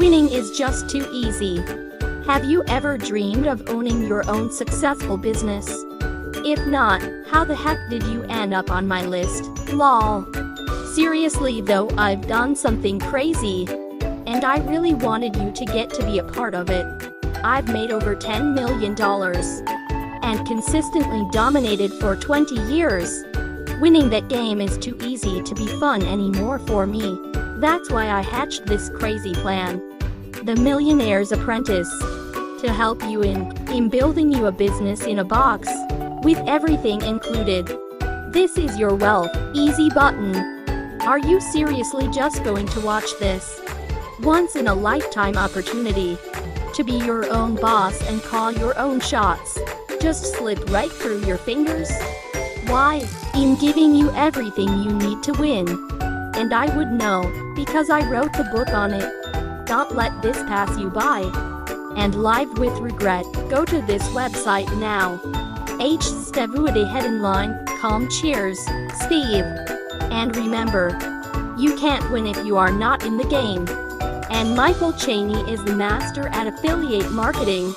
Winning is just too easy. Have you ever dreamed of owning your own successful business? If not, how the heck did you end up on my list? Lol. Seriously though, I've done something crazy, and I really wanted you to get to be a part of it. I've made over $10 million and consistently dominated for 20 years. Winning that game is too easy to be fun anymore for me. That's why I hatched this crazy plan, the Millionaire's Apprentice, to help you in building you a business in a box, with everything included. This is your wealth easy button. Are you seriously just going to watch this? Once in a lifetime opportunity to be your own boss and call your own shots just slipped right through your fingers? Why? I'm giving you everything you need to win. And I would know, because I wrote the book on it. Don't let this pass you by and live with regret. Go to this website now. Cheers, Steve. And remember, you can't win if you are not in the game. And Michael Cheney is the master at affiliate marketing.